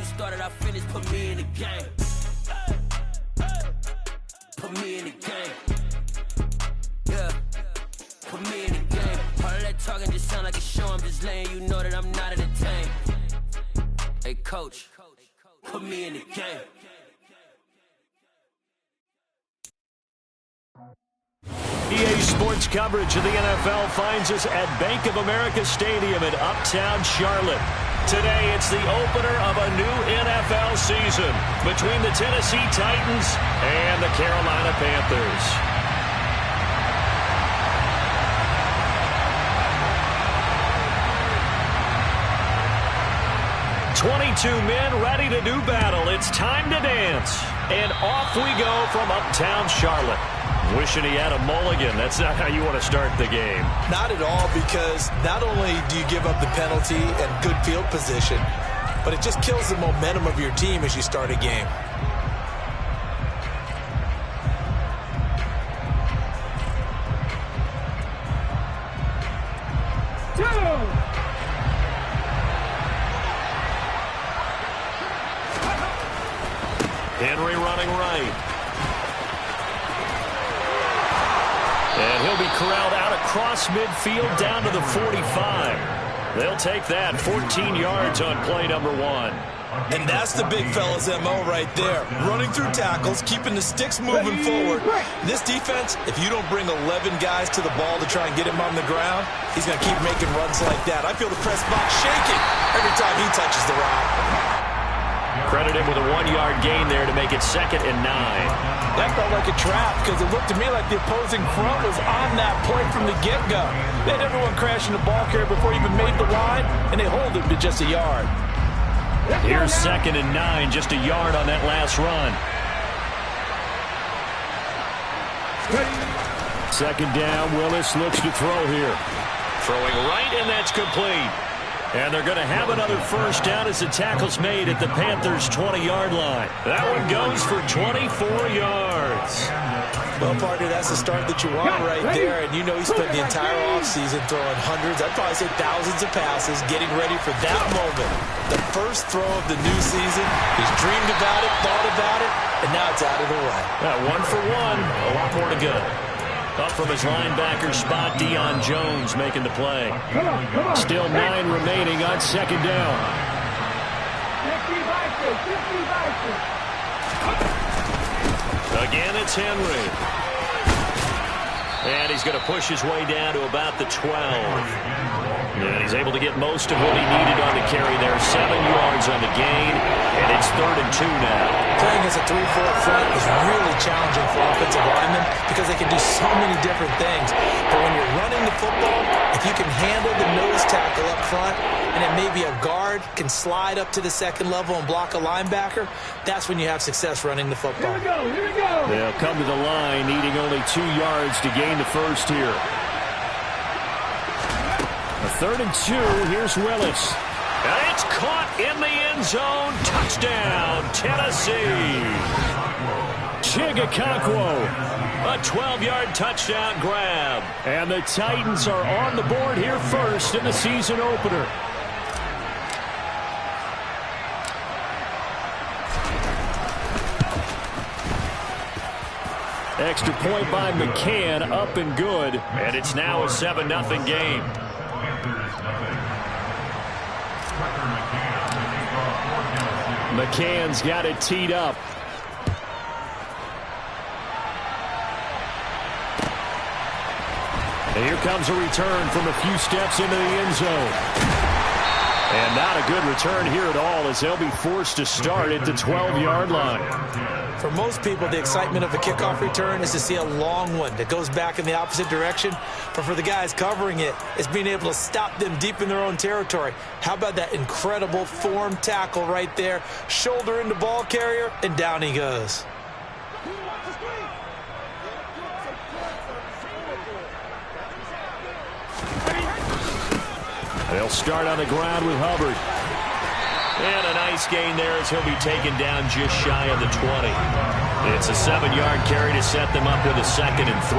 started, I finished, put me in the game. Put me in the game. Yeah. Put me in the game. All that talking just sound like a show. I'm just letting you know that I'm not entertained. Hey, coach, put me in the game. EA Sports coverage of the NFL finds us at Bank of America Stadium in Uptown Charlotte. Today, it's the opener of a new NFL season between the Tennessee Titans and the Carolina Panthers. "22 men ready to do battle. It's time to dance." And off we go from Uptown Charlotte. Wishing he had a mulligan. That's not how you want to start the game. Not at all, because not only do you give up the penalty and good field position, but it just kills the momentum of your team as you start a game. Henry running right. And he'll be corralled out across midfield down to the 45. They'll take that. 14 yards on play number 1. And that's the big fella's MO right there. Running through tackles, keeping the sticks moving forward. This defense, if you don't bring 11 guys to the ball to try and get him on the ground, he's going to keep making runs like that. I feel the press box shaking every time he touches the rock. Credit him with a 1-yard gain there to make it 2nd and 9. That felt like a trap, because it looked to me like the opposing front was on that play from the get-go. They had everyone crashing the ball carrier before he even made the line, and they hold him to just a yard. Here's 2nd and 9, just a yard on that last run. 2nd down, Willis looks to throw here. Throwing right, and that's complete. And they're going to have another first down as the tackle's made at the Panthers' 20-yard line. That one goes for 24 yards. Well, partner, that's the start that you want right there. And you know he spent the entire offseason throwing hundreds, I'd probably say thousands of passes, getting ready for that moment. The first throw of the new season. He's dreamed about it, thought about it, and now it's out of the way. 1 for 1, a lot more to go. Up from his linebacker spot, Deion Jones making the play. Still 9 remaining on 2nd down. Again, it's Henry. And he's going to push his way down to about the 12. And he's able to get most of what he needed on the carry there. 7 yards on the gain, and it's 3rd and 2 now. Playing as a 3-4 front is really challenging for offensive linemen because they can do so many different things. But when you're running the football, if you can handle the nose tackle up front, and then maybe a guard can slide up to the 2nd level and block a linebacker, that's when you have success running the football. Here we go. They'll come to the line, needing only 2 yards to gain the first here. A 3rd and 2, here's Willis. And it's caught in the end zone. Touchdown, Tennessee. Chigakakwo, a 12-yard touchdown grab. And the Titans are on the board here first in the season opener. Extra point by McCann, up and good. And it's now a 7-0 game. McCann's got it teed up. And here comes a return from a few steps into the end zone. And not a good return here at all, as they'll be forced to start at the 12-yard line. For most people, the excitement of a kickoff return is to see a long one that goes back in the opposite direction. But for the guys covering it, it's being able to stop them deep in their own territory. How about that incredible form tackle right there? Shoulder into ball carrier, and down he goes. They'll start on the ground with Hubbard. And a nice gain there as he'll be taken down just shy of the 20. It's a 7-yard carry to set them up with a 2nd and 3.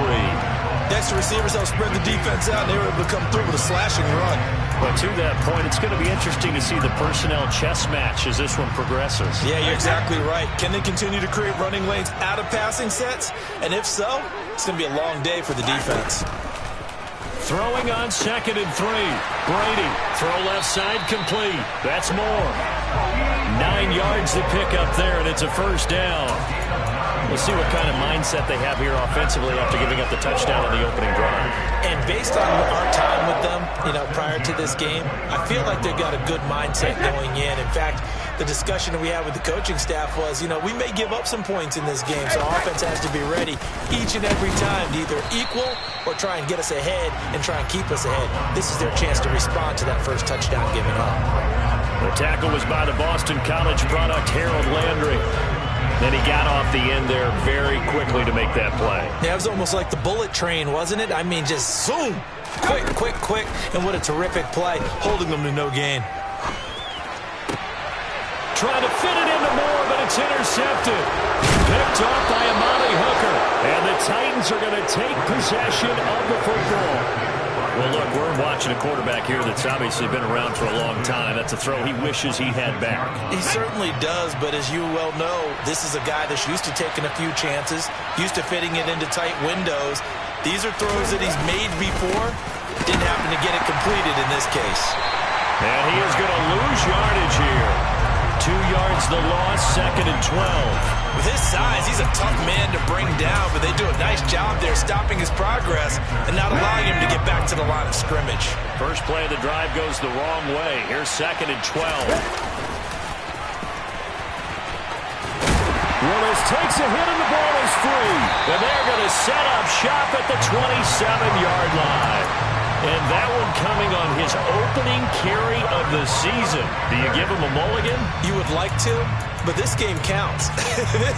Next, the receivers help spread the defense out, and they were able to come through with a slashing run. But to that point, it's going to be interesting to see the personnel chess match as this one progresses. Yeah, you're exactly right. Can they continue to create running lanes out of passing sets? And if so, it's going to be a long day for the defense. Throwing on 2nd and 3. Brady, throw left side complete. That's more. 9 yards to pick up there, and it's a first down. We'll see what kind of mindset they have here offensively after giving up the touchdown on the opening drive. And based on our time with them, prior to this game, I feel like they've got a good mindset going in. In fact, the discussion that we had with the coaching staff was, we may give up some points in this game, so our offense has to be ready each and every time to either equal or try and get us ahead and try and keep us ahead. This is their chance to respond to that first touchdown given up. The tackle was by the Boston College product, Harold Landry. Then he got off the end there very quickly to make that play. Yeah, it was almost like the bullet train, wasn't it? I mean, just zoom. Quick, quick, quick. And what a terrific play, holding them to no gain. Trying to fit it into Moore, but it's intercepted. Picked off by Amani Hooker. And the Titans are going to take possession of the football. Well, look, we're watching a quarterback here that's obviously been around for a long time. That's a throw he wishes he had back. He certainly does, but as you well know, this is a guy that's used to taking a few chances, used to fitting it into tight windows. These are throws that he's made before. Didn't happen to get it completed in this case. And he is going to lose yardage here. 2 yards the loss, 2nd and 12. With his size, he's a tough man to bring down, but they do a nice job there stopping his progress and not allowing him to get back to the line of scrimmage. First play of the drive goes the wrong way. Here's 2nd and 12. Willis takes a hit and the ball is free. And they're going to set up shop at the 27-yard line. And that one coming on his opening carry of the season. Do you give him a mulligan? You would like to, but this game counts.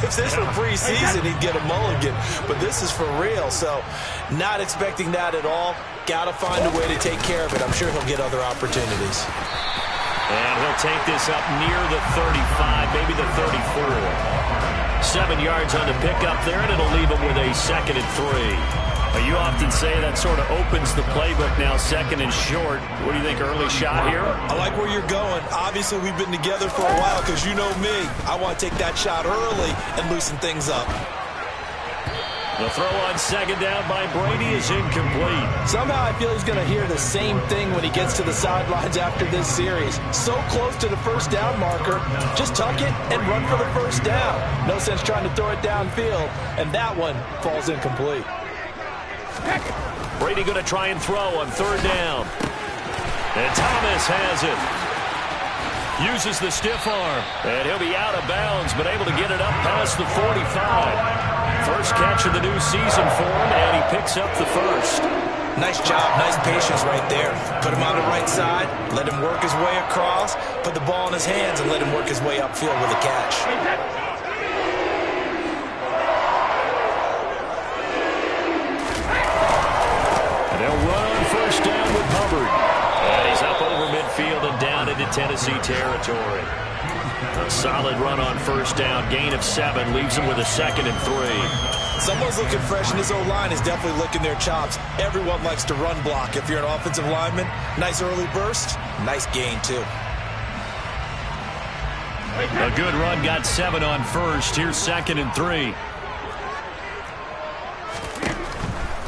If this were preseason, he'd get a mulligan. But this is for real, so not expecting that at all. Got to find a way to take care of it. I'm sure he'll get other opportunities. And he'll take this up near the 35, maybe the 34. 7 yards on the pickup there, and it'll leave him with a 2nd and 3. You often say that sort of opens the playbook now, 2nd and short. What do you think, early shot here? I like where you're going. Obviously, we've been together for a while because you know me. I want to take that shot early and loosen things up. The throw on 2nd down by Brady is incomplete. Somehow I feel he's going to hear the same thing when he gets to the sidelines after this series. So close to the first down marker. Just tuck it and run for the first down. No sense trying to throw it downfield. And that one falls incomplete. Brady going to try and throw on 3rd down. And Thomas has it. Uses the stiff arm. And he'll be out of bounds, but able to get it up past the 45. First catch of the new season for him, and he picks up the first. Nice job, nice patience right there. Put him on the right side, let him work his way across, put the ball in his hands, and let him work his way upfield with a catch. They'll run on 1st down with Hubbard. And he's up over midfield and down into Tennessee territory. A solid run on 1st down. Gain of 7 leaves him with a 2nd and 3. Someone's looking fresh, and his O-line is definitely licking their chops. Everyone likes to run block. If you're an offensive lineman, nice early burst, nice gain too. A good run, got 7 on 1st. Here's 2nd and 3.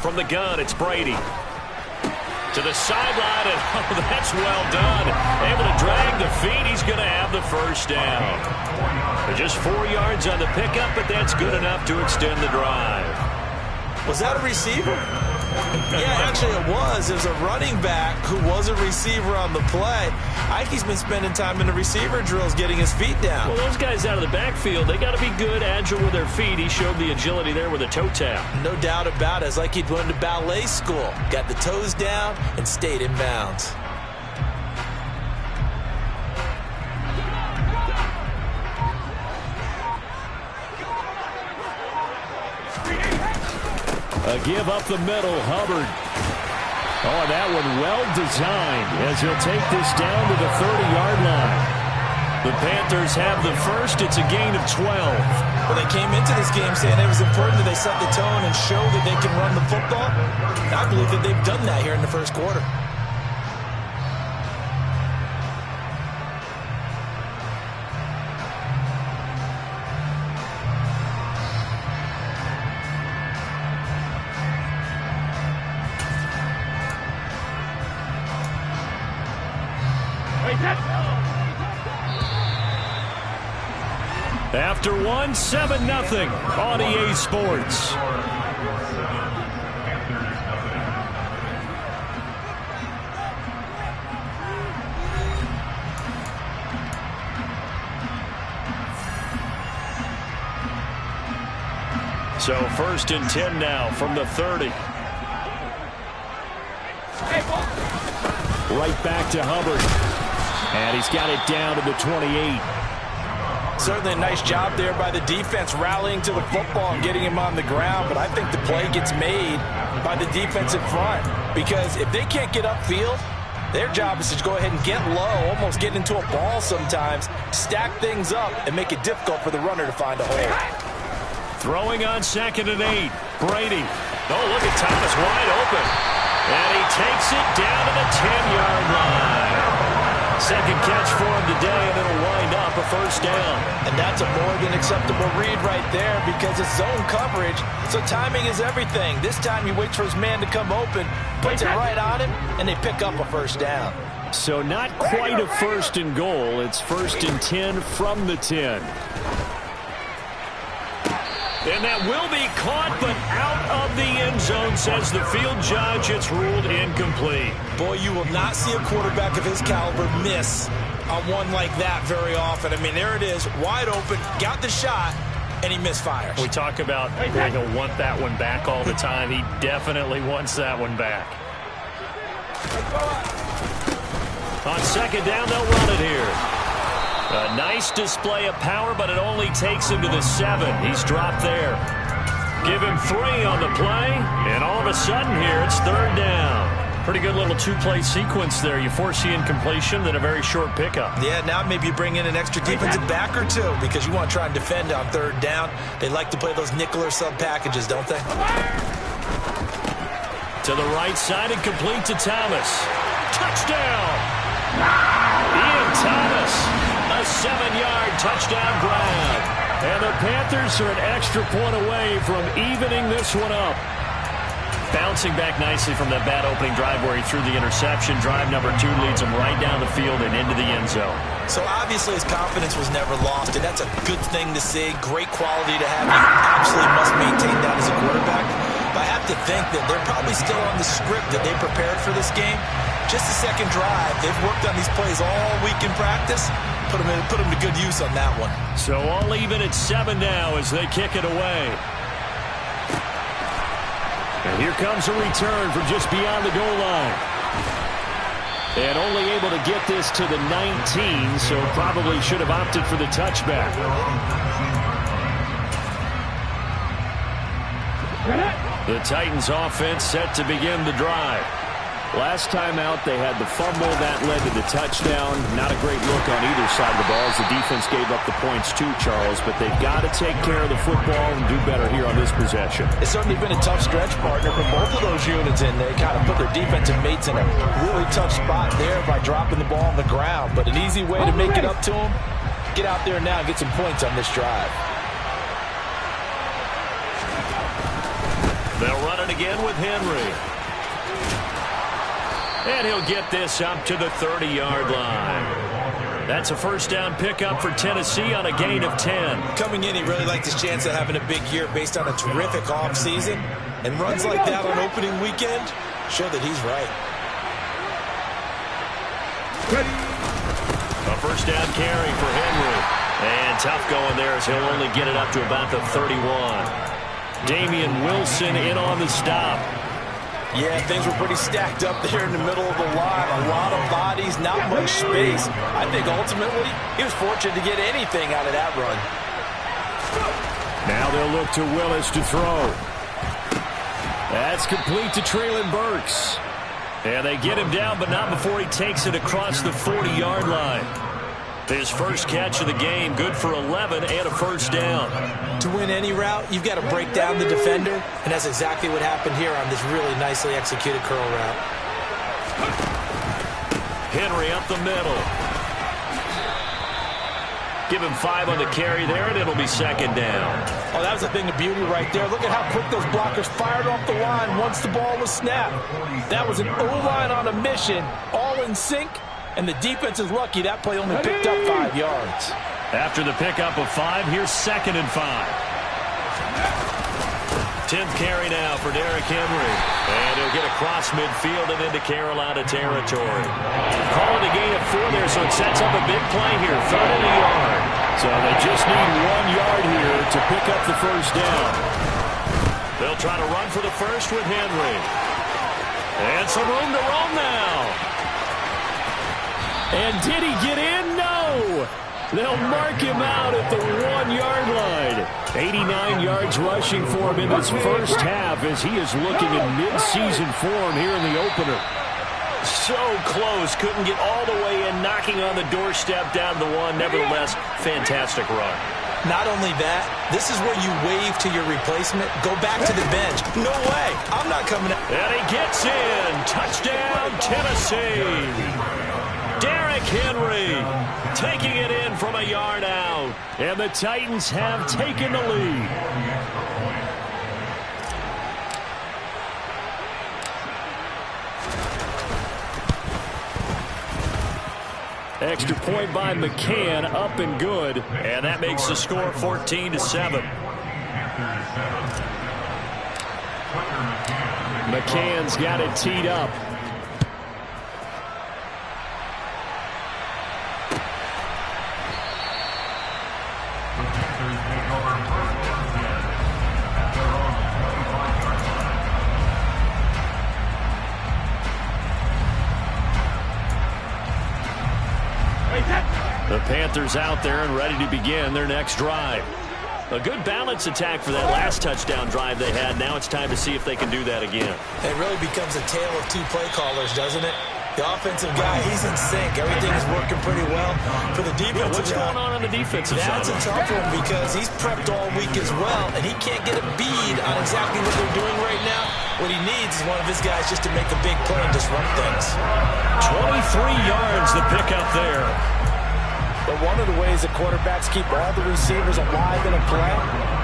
From the gun, it's Brady. To the sideline, and oh, that's well done. Able to drag the feet. He's going to have the first down. Just 4 yards on the pickup, but that's good enough to extend the drive. Was that a receiver? Yeah, actually it was. It was a running back who was a receiver on the play. Ike's been spending time in the receiver drills getting his feet down. Well, those guys out of the backfield, they got to be good, agile with their feet. He showed the agility there with a toe tap. No doubt about it. It's like he'd went to ballet school. Got the toes down and stayed in bounds. A give up the middle, Hubbard. Oh, that one well designed as he'll take this down to the 30-yard line. The Panthers have the first. It's a gain of 12. Well, they came into this game saying it was important that they set the tone and show that they can run the football. I believe that they've done that here in the first quarter. After one, 7-0 on EA Sports. So 1st and 10 now from the 30. Right back to Hubbard. And he's got it down to the 28. Certainly a nice job there by the defense rallying to the football and getting him on the ground. But I think the play gets made by the defense in front. Because if they can't get upfield, their job is to go ahead and get low, almost get into a ball sometimes, stack things up, and make it difficult for the runner to find a hole. Throwing on 2nd and 8. Brady. Oh, look at Thomas wide open. And he takes it down to the 10-yard line. Second catch for him today, and it'll wind up a 1st down. And that's a more than acceptable read right there because it's zone coverage, so timing is everything. This time he waits for his man to come open, puts it right on him, and they pick up a 1st down. So not quite a 1st and goal. It's 1st and 10 from the 10. And that will be caught, but out of the end zone, says the field judge. It's ruled incomplete. Boy, you will not see a quarterback of his caliber miss on one like that very often. I mean, there it is, wide open, got the shot, and he misfires. We talk about he'll want that one back all the time. He definitely wants that one back. On 2nd down, they'll run it here. A nice display of power, but it only takes him to the 7. He's dropped there. Give him 3 on the play, and all of a sudden here, it's 3rd down. Pretty good little 2-play sequence there. You force the incompletion, then a very short pickup. Yeah, now maybe you bring in an extra defensive back or two because you want to try and defend on 3rd down. They like to play those nickel or sub packages, don't they? To the right side and complete to Thomas. Touchdown! Ian Thomas. A 7-yard touchdown grab. And the Panthers are an extra point away from evening this one up. Bouncing back nicely from that bad opening drive where he threw the interception. Drive number 2 leads him right down the field and into the end zone. So obviously his confidence was never lost, and that's a good thing to see. Great quality to have. You absolutely must maintain that as a quarterback. But I have to think that they're probably still on the script that they prepared for this game. Just a second drive. They've worked on these plays all week in practice. Put them to good use on that one. So all even at 7 now as they kick it away. And here comes a return from just beyond the goal line. And only able to get this to the 19, so probably should have opted for the touchback. The Titans offense set to begin the drive. Last time out, they had the fumble. That led to the touchdown. Not a great look on either side of the ball as the defense gave up the points too, Charles. But they've got to take care of the football and do better here on this possession. It's certainly been a tough stretch, partner, for both of those units, and they kind of put their defensive mates in a really tough spot there by dropping the ball on the ground. But an easy way to make it up to them, get out there now and get some points on this drive. They'll run it again with Henry. And he'll get this up to the 30-yard line. That's a 1st down pickup for Tennessee on a gain of 10. Coming in, he really liked his chance of having a big year based on a terrific offseason. And runs like that on opening weekend show that he's right. A 1st down carry for Henry. And tough going there as he'll only get it up to about the 31. Damian Wilson in on the stop. Yeah, things were pretty stacked up there in the middle of the line. A lot of bodies, not much space. I think ultimately he was fortunate to get anything out of that run. Now they'll look to Willis to throw. That's complete to Treylon Burks. And they get him down, but not before he takes it across the 40-yard line. His first catch of the game, good for 11 and a 1st down. To win any route, you've got to break down the defender, and that's exactly what happened here on this really nicely executed curl route. Henry up the middle. Give him 5 on the carry there, and it'll be 2nd down. Oh, that was a thing of beauty right there. Look at how quick those blockers fired off the line once the ball was snapped. That was an O-line on a mission, all in sync. And the defense is lucky that play only picked up 5 yards. After the pickup of 5, here's 2nd and 5. 10th carry now for Derrick Henry. And he'll get across midfield and into Carolina territory. Calling a gain of 4 there, so it sets up a big play here. 3rd and a yard. So they just need 1 yard here to pick up the first down. They'll try to run for the first with Henry. And some room to roam now. And did he get in? No! They'll mark him out at the 1-yard line. 89 yards rushing for him in this first half as he is looking in mid-season form here in the opener. So close. Couldn't get all the way in, knocking on the doorstep down to the 1. Nevertheless, fantastic run. Not only that, this is where you wave to your replacement. Go back to the bench. No way. I'm not coming out. And he gets in. Touchdown, Tennessee. Derrick Henry taking it in from a yard out. And the Titans have taken the lead. Extra point by McCann, up and good. And that makes the score 14-7. McCann's got it teed up. The Panthers out there and ready to begin their next drive. A good balance attack for that last touchdown drive they had. Now it's time to see if they can do that again. It really becomes a tale of 2 play callers, doesn't it? The offensive guy, he's in sync. Everything is working pretty well. For the defensive what's going on the defensive side? That's a tough one because he's prepped all week as well, and he can't get a bead on exactly what they're doing right now. What he needs is one of his guys just to make a big play and disrupt things. 23 yards the pickup there. But one of the ways that quarterbacks keep all the receivers alive in a play,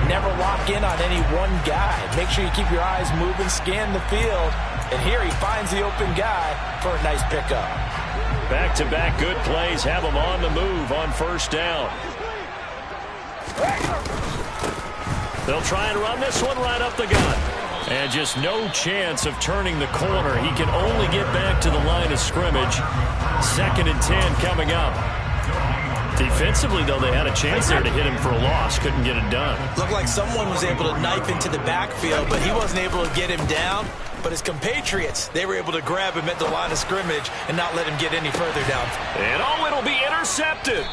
never lock in on any one guy. Make sure you keep your eyes moving, scan the field, and here he finds the open guy for a nice pickup. Back-to-back good plays have him on the move on first down. They'll try and run this one right up the gut. And just no chance of turning the corner. He can only get back to the line of scrimmage. 2nd and 10 coming up. Defensively, though, they had a chance there to hit him for a loss. Couldn't get it done. Looked like someone was able to knife into the backfield, but he wasn't able to get him down. But his compatriots, they were able to grab him at the line of scrimmage and not let him get any further down. And it'll be intercepted.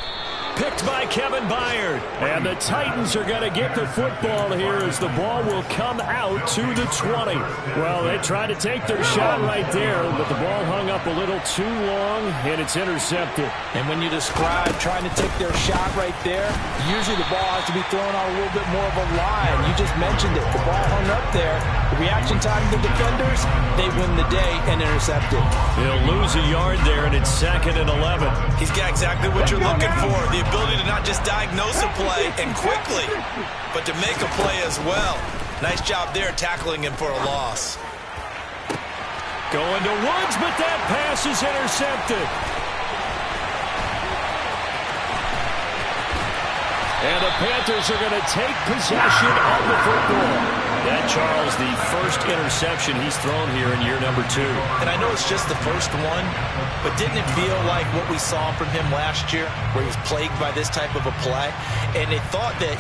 Picked by Kevin Byard. And the Titans are going to get the football here as the ball will come out to the 20. Well, they tried to take their shot right there, but the ball hung up a little too long, and it's intercepted. And when you describe trying to take their shot right there, usually the ball has to be thrown on a little bit more of a line. You just mentioned it. The ball hung up there. The reaction time of the defenders, they win the day and intercept it. He'll lose a yard there, and it's 2nd and 11. He's got exactly what you're looking for. The ability to not just diagnose a play and quickly, but to make a play as well. Nice job there tackling him for a loss. Going to Woods, but that pass is intercepted. And the Panthers are going to take possession of the football. That, Charles, the first interception he's thrown here in year number 2. And I know it's just the first one, but didn't it feel like what we saw from him last year, where he was plagued by this type of a play? And they thought that,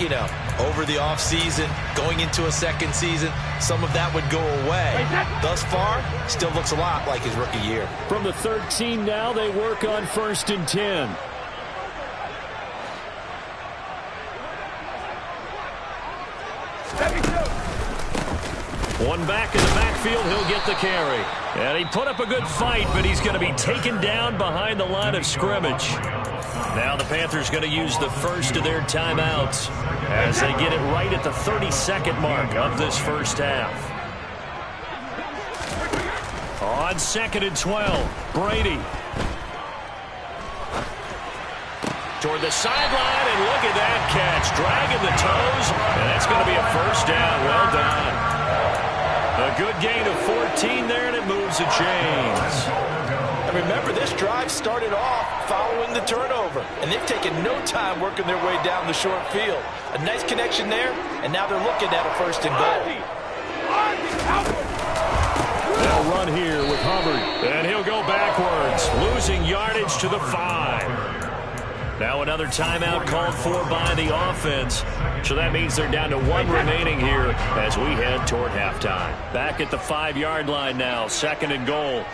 over the offseason, going into a second season, some of that would go away. Thus far, still looks a lot like his rookie year. From the 13 now, they work on 1st and 10. One back in the backfield, he'll get the carry. And he put up a good fight, but he's going to be taken down behind the line of scrimmage. Now the Panthers going to use the first of their timeouts as they get it right at the 32nd mark of this first half. On 2nd and 12, Brady. Toward the sideline, and look at that catch. Dragging the toes, and that's going to be a first down. Well done. A good gain of 14 there, and it moves the chains. And remember, this drive started off following the turnover, and they've taken no time working their way down the short field. A nice connection there, and now they're looking at a 1st and goal. They'll run here with Hubbard, and he'll go backwards, losing yardage to the 5. Now another timeout called for by the offense. So that means they're down to 1 remaining here as we head toward halftime. Back at the 5-yard line now, 2nd and goal.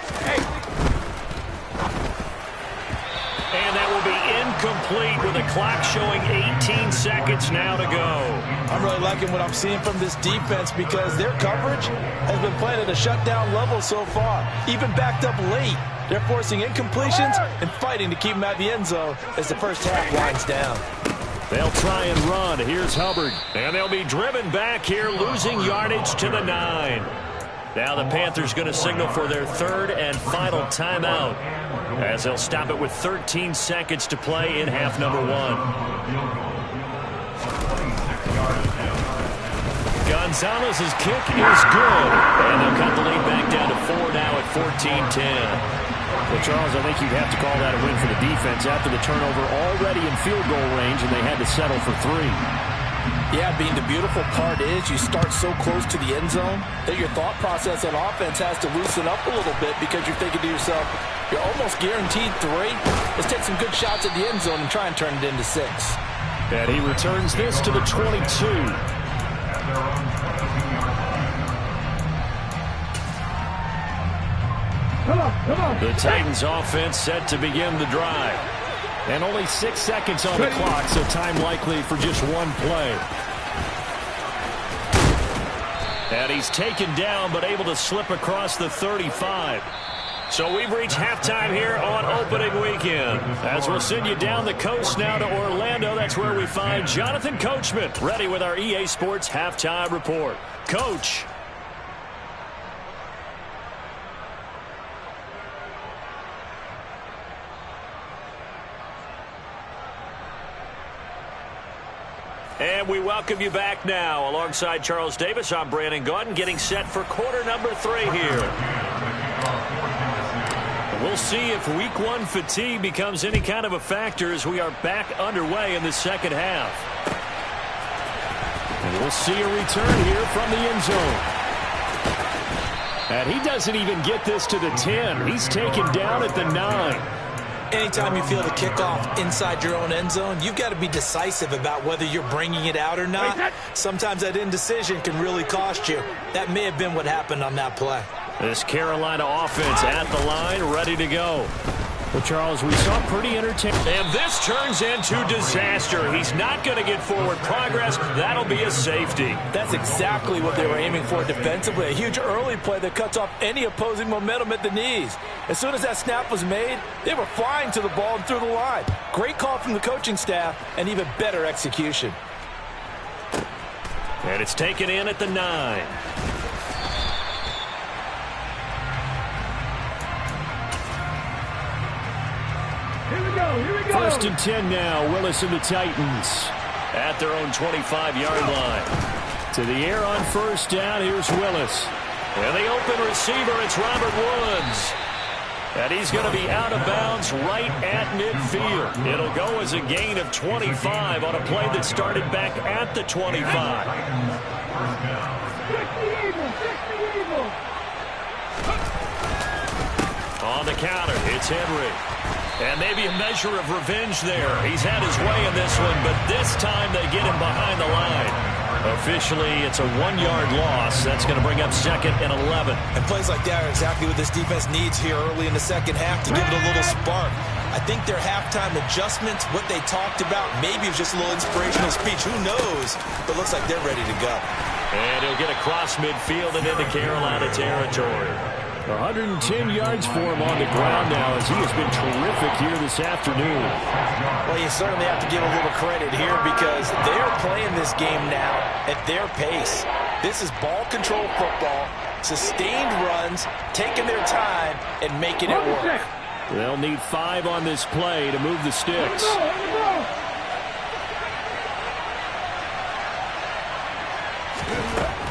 And that will be incomplete with the clock showing 18 seconds now to go. I'm really liking what I'm seeing from this defense because their coverage has been playing at a shutdown level so far. Even backed up late, they're forcing incompletions and fighting to keep them out of the end zone as the first half winds down. They'll try and run. Here's Hubbard. And they'll be driven back here, losing yardage to the 9. Now the Panthers going to signal for their 3rd and final timeout as they'll stop it with 13 seconds to play in half number 1. Gonzalez's kick is good. And they'll cut the lead back down to 4 now at 14-10. Well, Charles, I think you'd have to call that a win for the defense after the turnover already in field goal range, and they had to settle for 3. Yeah, Bean, the beautiful part is you start so close to the end zone that your thought process on offense has to loosen up a little bit because you're thinking to yourself, you're almost guaranteed 3. Let's take some good shots at the end zone and try and turn it into 6. And he returns this to the 22. The Titans offense set to begin the drive. And only 6 seconds on the clock, so time likely for just 1 play. And he's taken down, but able to slip across the 35. So we've reached halftime here on opening weekend. As we'll send you down the coast now to Orlando, that's where we find Jonathan Coachman, ready with our EA Sports halftime report. Coach. And we welcome you back now. Alongside Charles Davis, I'm Brandon Gaudin, getting set for quarter number 3 here. We'll see if week 1 fatigue becomes any kind of a factor as we are back underway in the second half. And we'll see a return here from the end zone. And he doesn't even get this to the 10. He's taken down at the 9. Anytime you feel the kickoff inside your own end zone, you've got to be decisive about whether you're bringing it out or not. Sometimes that indecision can really cost you. That may have been what happened on that play. This Carolina offense at the line, ready to go. Well, Charles, we saw pretty entertaining. And this turns into disaster. He's not going to get forward progress. That'll be a safety. That's exactly what they were aiming for defensively. A huge early play that cuts off any opposing momentum at the knees. As soon as that snap was made, they were flying to the ball and through the line. Great call from the coaching staff and even better execution. And it's taken in at the 9. Here we go. 1st and 10 now. Willis and the Titans at their own 25-yard line. To the air on 1st down. Here's Willis. And the open receiver, it's Robert Woods. And he's going to be out of bounds right at midfield. It'll go as a gain of 25 on a play that started back at the 25. On the counter, it's Henry. And maybe a measure of revenge there. He's had his way in this one, but this time they get him behind the line. Officially, it's a 1-yard loss. That's going to bring up 2nd and 11. And plays like that are exactly what this defense needs here early in the second half to give it a little spark. I think their halftime adjustments, what they talked about, maybe it was just a little inspirational speech. Who knows? But looks like they're ready to go. And he'll get across midfield and into Carolina territory. 110 yards for him on the ground now as he has been terrific here this afternoon. Well, you certainly have to give a little credit here because they're playing this game now at their pace. This is ball control football, sustained runs, taking their time, and making it work. They'll need 5 on this play to move the sticks.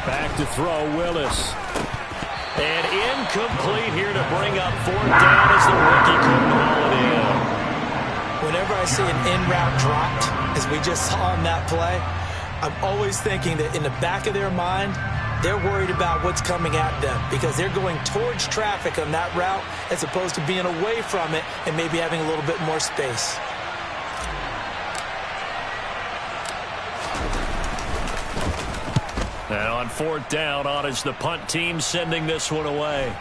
Back to throw, Willis. And incomplete here to bring up 4th down as the rookie couldn't haul it in. Whenever I see an in-route dropped, as we just saw on that play, I'm always thinking that in the back of their mind, they're worried about what's coming at them because they're going towards traffic on that route as opposed to being away from it and maybe having a little bit more space. And on 4th down, on is the punt team sending this one away.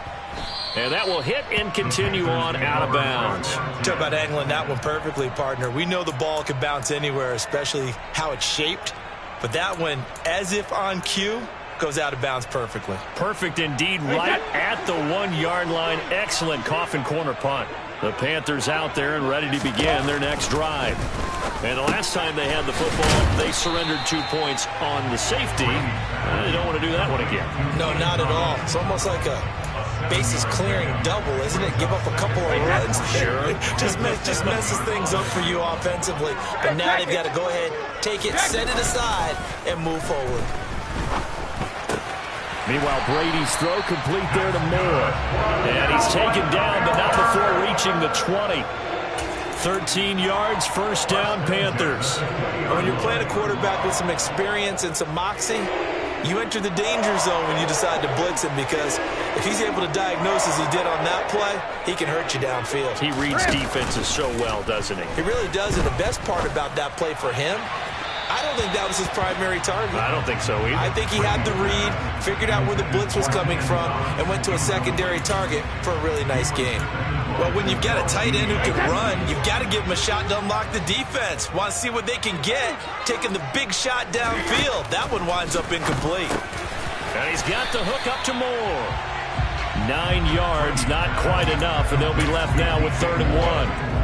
And that will hit and continue on out of bounds. Talk about angling that one perfectly, partner. We know the ball can bounce anywhere, especially how it's shaped. But that one, as if on cue, goes out of bounds perfectly. Perfect indeed, right at the 1-yard line. Excellent coffin corner punt. The Panthers out there and ready to begin their next drive. And the last time they had the football, they surrendered 2 points on the safety. They don't want to do that one again. No, not at all. It's almost like a bases clearing double, isn't it? Give up a couple of runs. Sure. just messes things up for you offensively. But now they've got to go ahead, take it, set it aside, and move forward. Meanwhile, Brady's throw complete there to Moore. And he's taken down, but not before reaching the 20. 13 yards, 1st down, Panthers. When you're playing a quarterback with some experience and some moxie, you enter the danger zone when you decide to blitz him because if he's able to diagnose as he did on that play, he can hurt you downfield. He reads defenses so well, doesn't he? He really does, and the best part about that play for him, I don't think that was his primary target. I don't think so either. I think he had the read, figured out where the blitz was coming from, and went to a secondary target for a really nice game. Well, when you've got a tight end who can run, you've got to give him a shot to unlock the defense. Want to see what they can get, taking the big shot downfield. That one winds up incomplete. And he's got the hook up to Moore. 9 yards, not quite enough, and they'll be left now with 3rd and 1.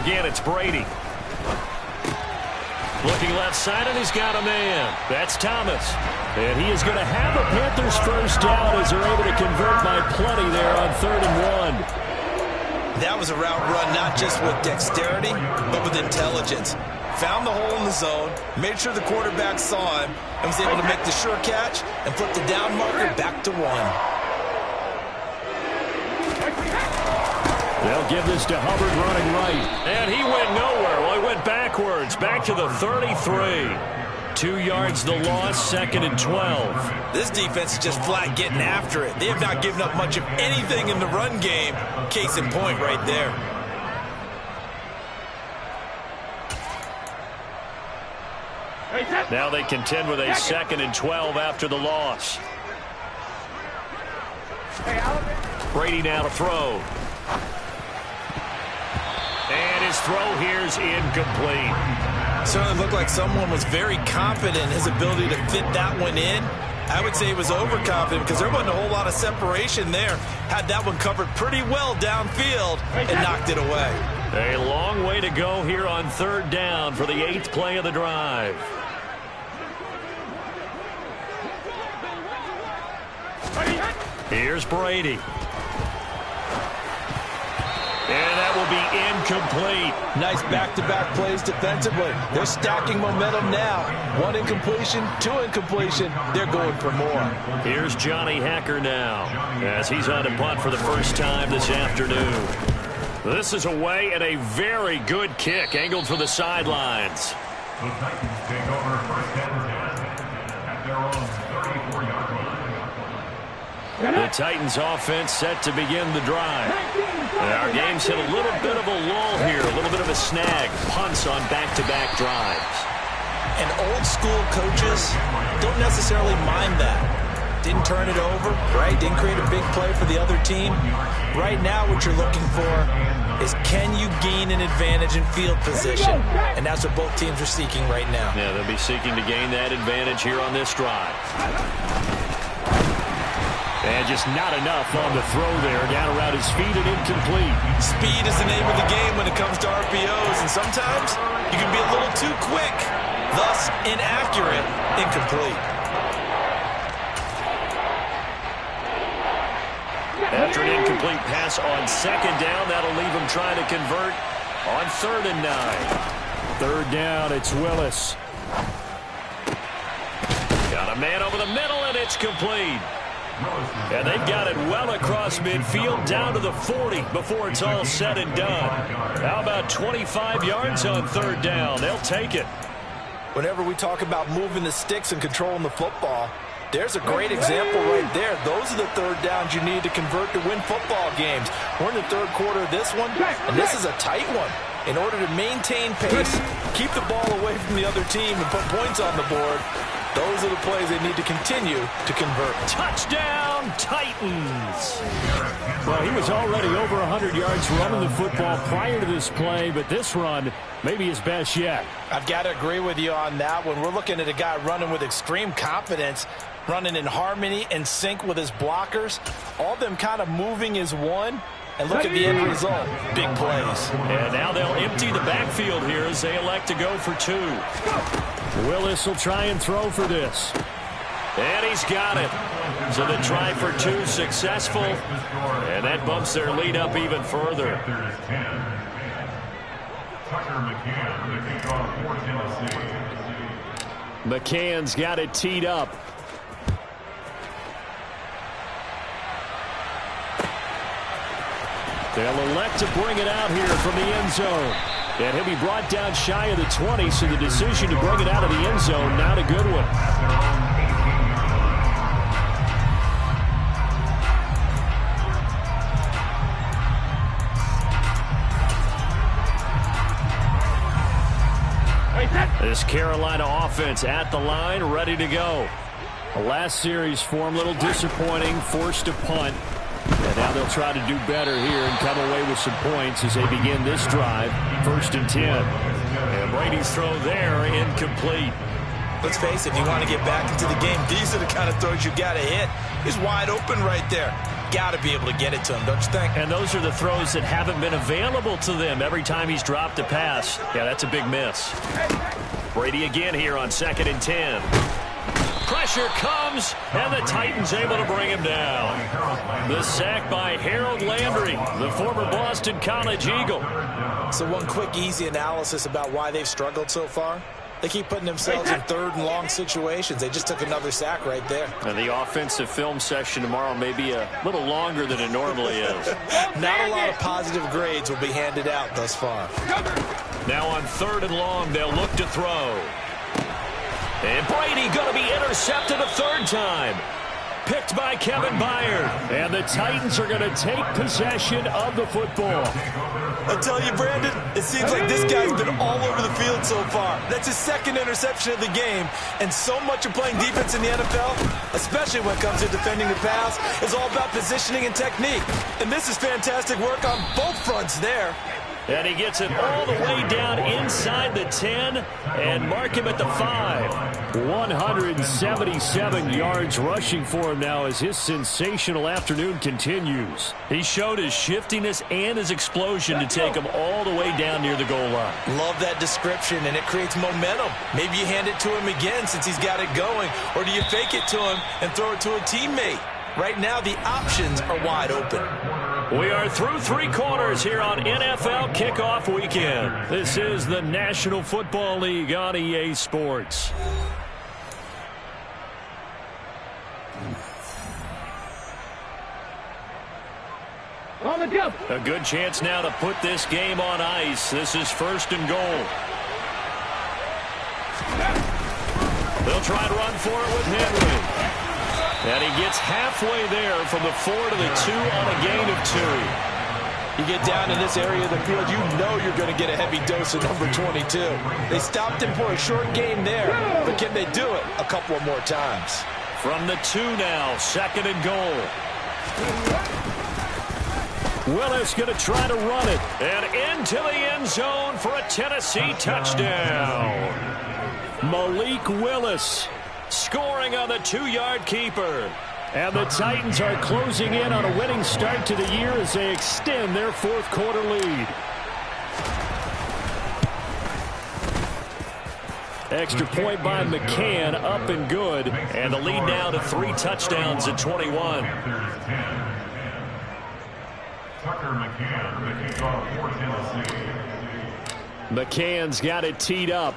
Again, it's Brady. Looking left side, and he's got a man. That's Thomas. And he is going to have a Panthers 1st down as they're able to convert by plenty there on 3rd and 1. That was a route run not just with dexterity, but with intelligence. Found the hole in the zone, made sure the quarterback saw him, and was able to make the sure catch and flip the down marker back to 1. They'll give this to Hubbard running right. And he went nowhere. Well, he went backwards, back to the 33. 2 yards the loss, 2nd and 12. This defense is just flat getting after it. They have not given up much of anything in the run game. Case in point right there. Now they contend with a 2nd and 12 after the loss. Brady now to throw. And his throw here's incomplete. Certainly looked like someone was very confident in his ability to fit that one in. I would say he was overconfident because there wasn't a whole lot of separation there. Had that one covered pretty well downfield and knocked it away. A long way to go here on 3rd down for the 8th play of the drive. Here's Brady. And that will be incomplete. Nice back-to-back plays defensively. They're stacking momentum now. 1 incompletion, 2 incompletion. They're going for more. Here's Johnny Hacker now as he's on a punt for the 1st time this afternoon. This is away and a very good kick angled for the sidelines. The Titans take over 1st and 10 at their own 34-yard line. The Titans offense set to begin the drive. And our game's hit a little bit of a lull here, a little bit of a snag. Punts on back-to-back drives. And old school coaches don't necessarily mind that. Didn't turn it over, right? Didn't create a big play for the other team. Right now what you're looking for is can you gain an advantage in field position? And that's what both teams are seeking right now. Yeah, they'll be seeking to gain that advantage here on this drive. And just not enough on the throw there. Down around his feet and incomplete. Speed is the name of the game when it comes to RPOs, and sometimes you can be a little too quick, thus inaccurate, incomplete. At After an incomplete pass on second down, that'll leave him trying to convert on 3rd and 9. Third down, it's Willis. Got a man over the middle, and it's complete. And they've got it well across midfield down to the 40 before it's all said and done. How about 25 yards on 3rd down? They'll take it. Whenever we talk about moving the sticks and controlling the football, there's a great example right there. Those are the 3rd downs you need to convert to win football games. We're in the 3rd quarter of this one, and this is a tight one. In order to maintain pace, keep the ball away from the other team, and put points on the board, those are the plays they need to continue to convert. Touchdown, Titans! Well, he was already over 100 yards running the football prior to this play, but this run may be his best yet. I've got to agree with you on that one. We're looking at a guy running with extreme confidence, running in harmony and sync with his blockers. All of them kind of moving as one. And look at the end result. Big plays. And now they'll empty the backfield here as they elect to go for 2. Willis will try and throw for this. And he's got it. So the try for 2 successful. And that bumps their lead up even further. McCann's got it teed up. They'll elect to bring it out here from the end zone. And he'll be brought down shy of the 20, so the decision to bring it out of the end zone, not a good one. This Carolina offense at the line, ready to go. The last series for him, a little disappointing, forced a punt. And now they'll try to do better here and come away with some points as they begin this drive. 1st and 10. And Brady's throw there, incomplete. Let's face it, if you want to get back into the game, these are the kind of throws you got to hit. He's wide open right there. Got to be able to get it to him, don't you think? And those are the throws that haven't been available to them every time he's dropped a pass. Yeah, that's a big miss. Brady again here on 2nd and 10. Pressure comes, and the Titans able to bring him down. The sack by Harold Landry, the former Boston College Eagle. So one quick, easy analysis about why they've struggled so far. They keep putting themselves in 3rd and long situations. They just took another sack right there. And the offensive film session tomorrow may be a little longer than it normally is. Not a lot of positive grades will be handed out thus far. Now on 3rd and long, they'll look to throw. And Brady going to be intercepted a 3rd time. Picked by Kevin Byard. And the Titans are going to take possession of the football. I tell you, Brandon, it seems like this guy's been all over the field so far. That's his 2nd interception of the game. And so much of playing defense in the NFL, especially when it comes to defending the pass, is all about positioning and technique. And this is fantastic work on both fronts there. And he gets it all the way down inside the 10 and mark him at the 5. 177 yards rushing for him now as his sensational afternoon continues. He showed his shiftiness and his explosion to take him all the way down near the goal line. Love that description, and it creates momentum. Maybe you hand it to him again since he's got it going, or do you fake it to him and throw it to a teammate? Right now, the options are wide open. We are through 3 quarters here on NFL Kickoff Weekend. This is the National Football League on EA Sports. A good chance now to put this game on ice. This is 1st and goal. They'll try to run for it with Henry. And he gets halfway there from the 4 to the 2 on a gain of 2. You get down in this area of the field, you know you're going to get a heavy dose of number 22. They stopped him for a short gain there, but can they do it a couple of more times? From the 2 now, 2nd and goal. Willis going to try to run it. And into the end zone for a Tennessee touchdown. Malik Willis scoring on the 2-yard keeper. And the Titans are closing in on a winning start to the year as they extend their 4th quarter lead. Extra point by McCann, up and good. And the lead now to 3 touchdowns at 21. Tucker McCann, the kickoff for Tennessee. McCann's got it teed up.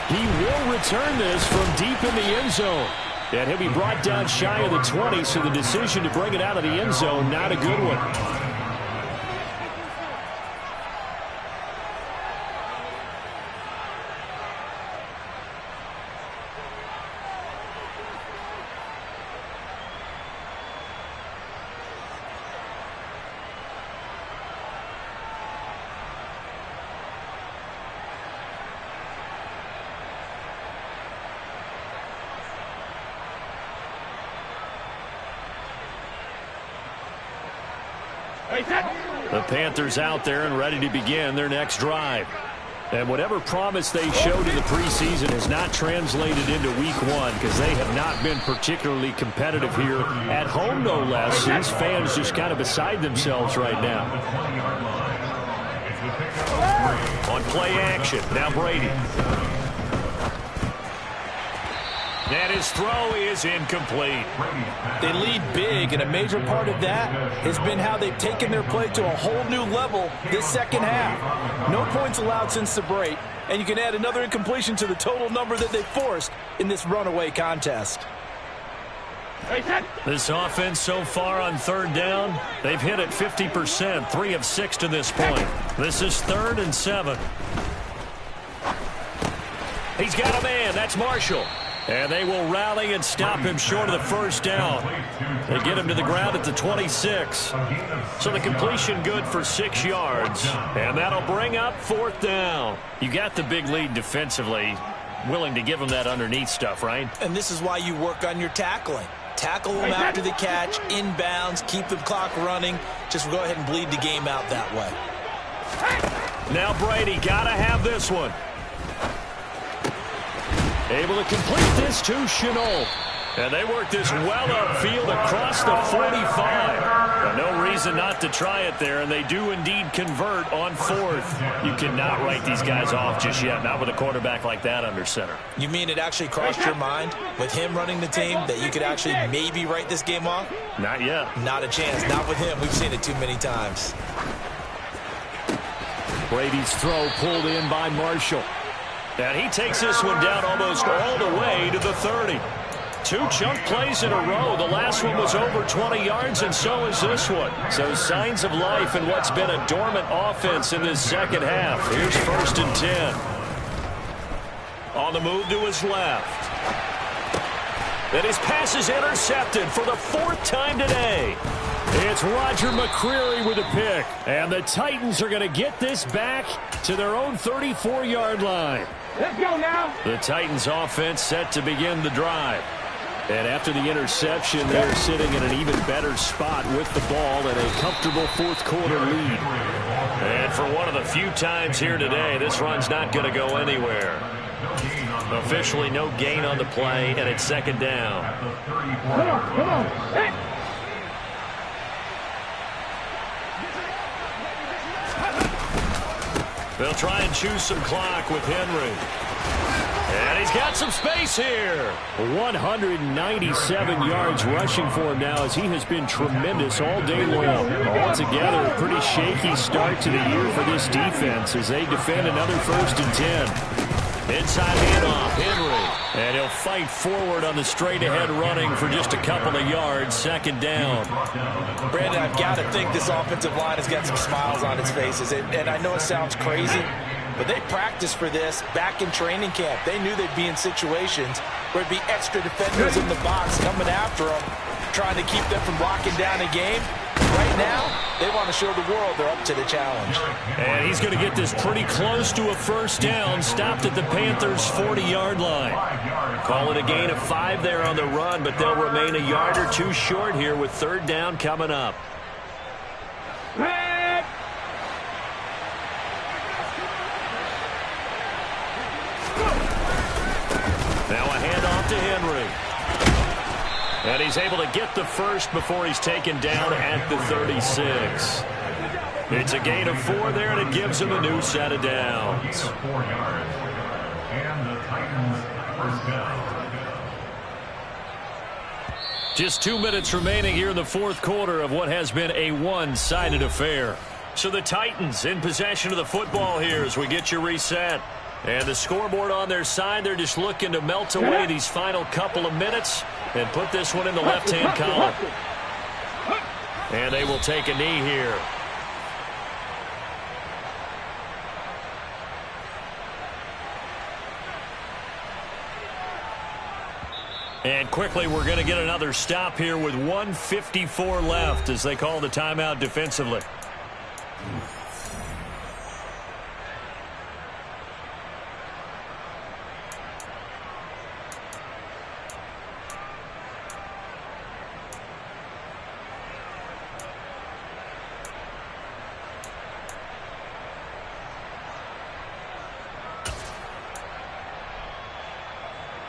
He will return this from deep in the end zone. And he'll be brought down shy of the 20, so the decision to bring it out of the end zone, not a good one. The Panthers out there and ready to begin their next drive. And whatever promise they showed in the preseason has not translated into week one, because they have not been particularly competitive here at home, no less. These fans just kind of beside themselves right now. On play action, now Brady. And his throw is incomplete. They lead big, and a major part of that has been how they've taken their play to a whole new level this second half. No points allowed since the break, and you can add another incompletion to the total number that they forced in this runaway contest. This offense so far on third down, they've hit it 50%, 3 of 6 to this point. This is 3rd and 7. He's got a man, that's Marshall. And they will rally and stop him short of the first down. They get him to the ground at the 26. So the completion good for 6 yards. And that'll bring up 4th down. You got the big lead defensively. Willing to give him that underneath stuff, right? And this is why you work on your tackling. Tackle them after the catch, inbounds, keep the clock running. Just go ahead and bleed the game out that way. Now Brady, got to have this one. Able to complete this to Chenault. And they work this well upfield across the 45. No reason not to try it there, and they do indeed convert on 4th. You cannot write these guys off just yet, not with a quarterback like that under center. You mean it actually crossed your mind with him running the team that you could actually maybe write this game off? Not yet. Not a chance. Not with him. We've seen it too many times. Brady's throw pulled in by Marshall. And he takes this one down almost all the way to the 30. 2 chunk plays in a row. The last one was over 20 yards, and so is this one. So signs of life in what's been a dormant offense in this second half. Here's 1st and 10. On the move to his left. And his pass is intercepted for the 4th time today. It's Roger McCreary with a pick. And the Titans are going to get this back to their own 34-yard line. Let's go now. The Titans offense set to begin the drive. And after the interception, they're sitting in an even better spot with the ball and a comfortable 4th quarter lead. And for one of the few times here today, this run's not going to go anywhere. Officially no gain on the play, and it's 2nd down. Come on. Hey. They'll try and choose some clock with Henry. And he's got some space here. 197 yards rushing for him now, as he has been tremendous all day long. Altogether, a pretty shaky start to the year for this defense as they defend another 1st and 10. Inside handoff, Henry. And he'll fight forward on the straight-ahead running for just a couple of yards. 2nd down. Brandon, I've got to think this offensive line has got some smiles on its faces. And I know it sounds crazy, but they practiced for this back in training camp. They knew they'd be in situations where it'd be extra defenders in the box coming after them, trying to keep them from locking down a game. Right now, they want to show the world they're up to the challenge. And he's going to get this pretty close to a 1st down, stopped at the Panthers' 40-yard line. Call it a gain of 5 there on the run, but they'll remain a yard or 2 short here with 3rd down coming up. Now a handoff to Henry. And he's able to get the first before he's taken down at the 36. It's a gain of 4 there, and it gives him a new set of downs. 4 yards. And the Titans 1st down. Just 2 minutes remaining here in the fourth quarter of what has been a one-sided affair. So the Titans in possession of the football here as we get you reset. And the scoreboard on their side, they're just looking to melt away these final couple of minutes and put this one in the left-hand column. And they will take a knee here. And quickly, we're going to get another stop here with 1:54 left as they call the timeout defensively.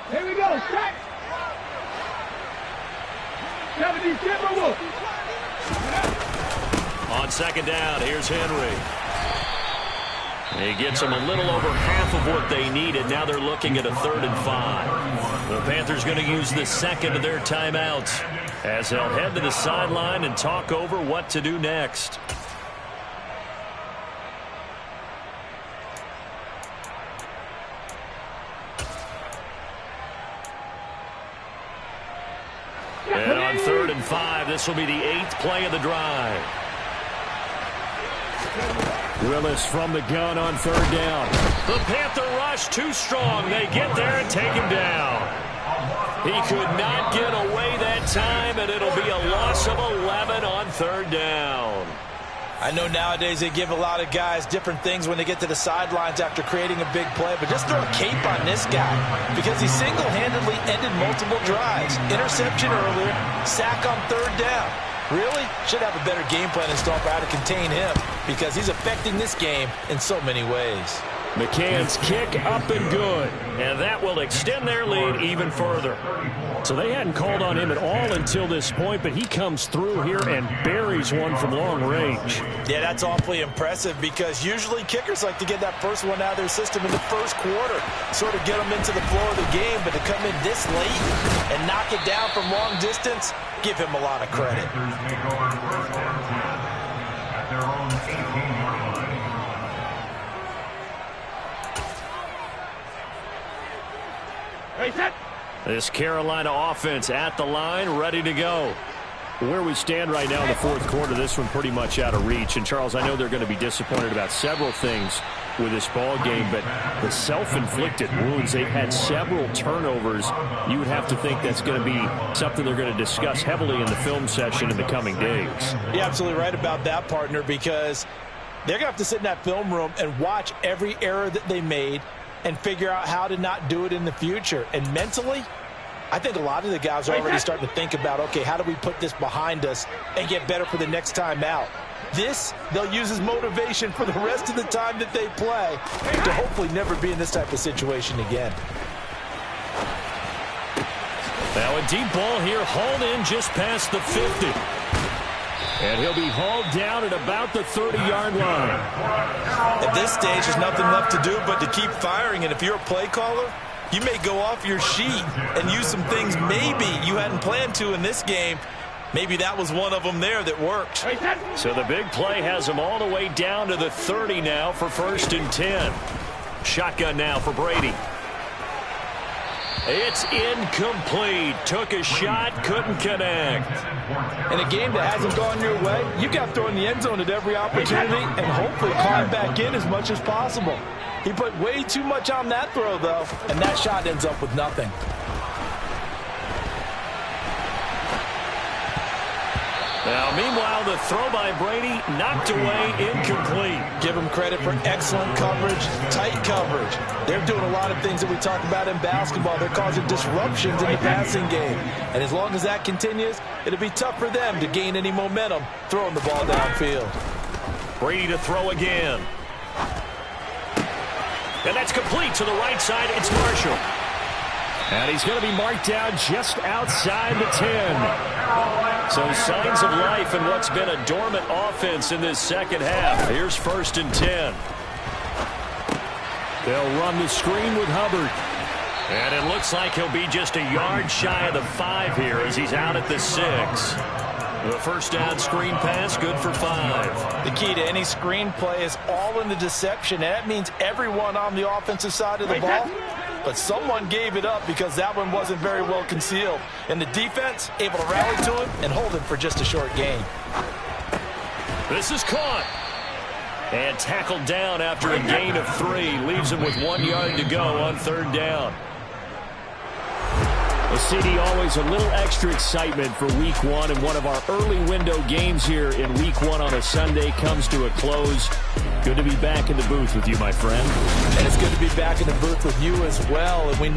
Here we go, strike! 70 Timberwolves! On second down, here's Henry. He gets them a little over half of what they needed. Now they're looking at a 3rd and 5. The Panthers going to use the second of their timeouts as they'll head to the sideline and talk over what to do next. And on 3rd and 5, this will be the 8th play of the drive. Willis from the gun on 3rd down. The Panther rush too strong. They get there and take him down. He could not get away that time, and it'll be a loss of 11 on 3rd down. I know nowadays they give a lot of guys different things when they get to the sidelines after creating a big play, but just throw a cape on this guy because he single-handedly ended multiple drives. Interception earlier, sack on 3rd down. Really? Should have a better game plan installed for how to contain him because he's affecting this game in so many ways. McCann's kick up and good, and that will extend their lead even further. So they hadn't called on him at all until this point, but he comes through here and buries one from long range. Yeah, that's awfully impressive because usually kickers like to get that first one out of their system in the first quarter, sort of get them into the flow of the game, but to come in this late and knock it down from long distance, give him a lot of credit. At their own 18-yard line. Reset! This Carolina offense at the line, ready to go. Where we stand right now in the fourth quarter, this one pretty much out of reach. And, Charles, I know they're going to be disappointed about several things with this ball game, but the self-inflicted wounds, they've had several turnovers. You would have to think that's going to be something they're going to discuss heavily in the film session in the coming days. You're absolutely right about that, partner, because they're going to have to sit in that film room and watch every error that they made and figure out how to not do it in the future. And mentally, I think a lot of the guys are already starting to think about, okay, how do we put this behind us and get better for the next time out? This, they'll use as motivation for the rest of the time that they play to hopefully never be in this type of situation again. Now a deep ball here, hauled in just past the 50. And he'll be hauled down at about the 30-yard line. At this stage, there's nothing left to do but to keep firing. And if you're a play caller, you may go off your sheet and use some things maybe you hadn't planned to in this game. Maybe that was one of them there that worked. So the big play has them all the way down to the 30 now for 1st and 10. Shotgun now for Brady. It's incomplete. Took a shot, couldn't connect. In a game that hasn't gone your way, you've got to throw in the end zone at every opportunity and hopefully climb back in as much as possible. He put way too much on that throw, though, and that shot ends up with nothing. Now, meanwhile, the throw by Brady knocked away, incomplete. Give them credit for excellent coverage, tight coverage. They're doing a lot of things that we talk about in basketball. They're causing disruptions in the passing game. And as long as that continues, it'll be tough for them to gain any momentum throwing the ball downfield. Brady to throw again. And that's complete to the right side. It's Marshall. And he's going to be marked down just outside the 10. So signs of life in what's been a dormant offense in this second half. Here's 1st and 10. They'll run the screen with Hubbard. And it looks like he'll be just a yard shy of the 5 here as he's out at the 6. The first down screen pass, good for 5. The key to any screen play is all in the deception, and that means everyone on the offensive side of the ball. But someone gave it up because that one wasn't very well concealed. And the defense able to rally to him and hold him for just a short gain. This is caught. And tackled down after a gain of 3. Leaves him with 1 yard to go on 3rd down. Well, CD, always a little extra excitement for Week 1, and one of our early window games here in Week 1 on a Sunday comes to a close. Good to be back in the booth with you, my friend. And it's good to be back in the booth with you as well. And we know